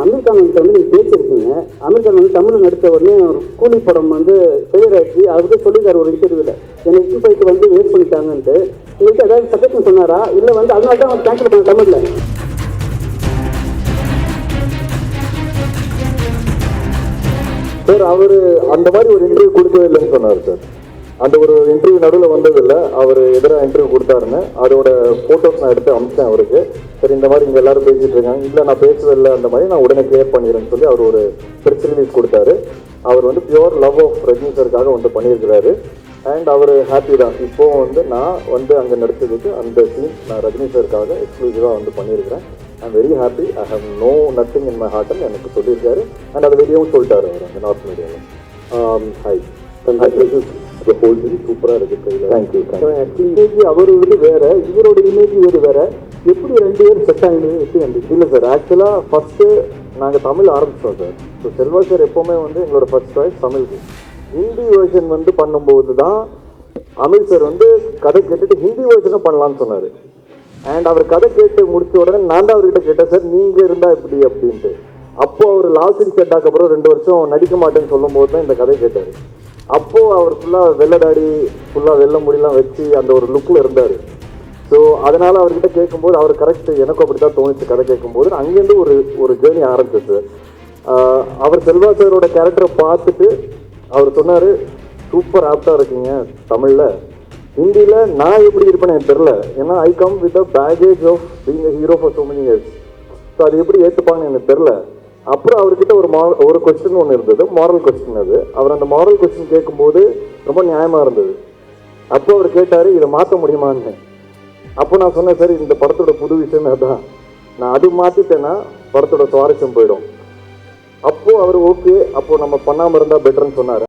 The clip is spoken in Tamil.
அமீர்கான் வந்து நீங்கள் பேசியிருக்கீங்க. அமீர்கான் வந்து தமிழ் நடித்த உடனே ஒரு கூலி படம் வந்து ஃபெயிலியர் ஆயிடுச்சு. அதை வந்து சொல்லியிருக்காரு ஒரு இன்டர்வியூவில், என்னை இஷ்யூ போயிட்டு வந்து வேஸ்ட் பண்ணிட்டாங்கன்ட்டு. உங்களுக்கு ஏதாவது சஜஷன் சொன்னாரா, இல்லை வந்து அதனால தான் அவங்க கேன்சல் பண்ண தமிழில்? சார் அவர் அந்த மாதிரி ஒரு இன்டர்வியூ கொடுக்கவே இல்லைன்னு சொன்னார் சார். அந்த ஒரு இன்டர்வியூ நடுவில் வந்ததில்லை. அவர் எதிராக இன்டர்வியூ கொடுத்தாருன்னு அதோட ஃபோட்டோஸ் நான் எடுத்து அனுப்பிச்சேன் அவருக்கு. சரி இந்த மாதிரி இங்கே எல்லாரும் பேசிட்டு இருக்காங்க, இல்லை நான் பேசவே இல்லை, அந்த மாதிரி நான் உடனே கிளியர் பண்ணிடுறேன்னு சொல்லி அவர் ஒரு ப்ரெஸ் ரிலீஸ் கொடுத்தாரு. அவர் வந்து பியூர் லவ் ஆஃப் ரஜினி சாருக்காக வந்து பண்ணியிருக்கிறாரு. அண்ட் அவர் ஹாப்பி தான். இப்போது வந்து நான் வந்து அங்கே நடிச்சதுக்கு அந்த சீன் நான் ரஜினி சாருக்காக எக்ஸ்க்ளூசிவாக வந்து பண்ணியிருக்கிறேன். I am very happy. I have no nothing in my ஹார்ட்னு எனக்கு சொல்லியிருக்காரு. அண்ட் அதை வெளியவும் சொல்லிட்டாரு அவர் அந்த நார்த் மீடியாவில். ஹாய், ஹோல் சீரி சூப்பராக இருக்குது கையில். தேங்க்யூ. ஆக்சுவலி இமேஜ் அவர் வந்து வேறு, இவரோட இமேஜ் இவர் வேறு. எப்படி ரெண்டு பேரும் செட் ஆகிடுது? எப்படி வந்துச்சு? இல்லை சார், ஆக்சுவலாக ஃபஸ்ட்டு நாங்கள் தமிழ் ஆரம்பித்தோம் சார். ஸோ செல்வா சார் எப்போவுமே வந்து எங்களோட ஃபர்ஸ்ட் சாய்ஸ் தமிழுக்கு. ஹிந்தி வேர்ஷன் வந்து பண்ணும்போது தான் அமீர் சார் வந்து கதை கேட்டுட்டு ஹிந்தி வேர்ஷனும் பண்ணலான்னு சொன்னார். அண்ட் அவர் கதை கேட்டு முடிச்ச உடனே நான் தான் அவர்கிட்ட கேட்டேன், சார் நீங்கள் இருந்தால் எப்படி அப்படின்ட்டு. அப்போது அவர் லாஸ்டிங் செட்டாக்கு அப்புறம் 2 வருஷம் நடிக்க மாட்டேன்னு சொல்லும்போது தான் இந்த கதை கேட்டார். அப்போது அவர் ஃபுல்லாக வெள்ளை தாடி, ஃபுல்லாக வெள்ளை முடியெல்லாம் வச்சு அந்த ஒரு லுக்கில் இருந்தார். ஸோ அதனால் அவர்கிட்ட கேட்கும்போது அவர் கரெக்ட், எனக்கும் அப்படி தான் தோணுச்சு கதை கேட்கும்போது. அங்கேருந்து ஒரு ஜேர்னி ஆரம்பிச்சிச்சு. அவர் செல்வா சாரோட கேரக்டரை பார்த்துட்டு அவர் சொன்னார், சூப்பர் ஆப்டாக இருக்கீங்க தமிழில், ஹிந்தியில் நான் எப்படி இருப்பேன்னு எனக்கு தெரில. ஏன்னா I come with a baggage of being a hero for so many years. So அது எப்படி ஏற்றுப்பாங்கன்னு எனக்கு தெரில. அப்புறம் அவர்கிட்ட ஒரு கொஸ்டின் ஒன்று இருந்தது, மாரல் கொஸ்டின். அது அவர் அந்த மாரல் கொஸ்டின் கேட்கும்போது ரொம்ப நியாயமாக இருந்தது. அப்போ அவர் கேட்டார், இதை மாற்ற முடியுமான்னு. அப்போ நான் சொன்னேன், சார் இந்த படத்தோட புது விஷயம் அதுதான், நான் அது மாற்றிட்டேன்னா படத்தோட சுவாரஸ்யம் போயிடும். அப்போது அவர் ஓகே, அப்போது நம்ம பண்ணாமல் இருந்தால் பெட்டர்ன்னு சொன்னார்.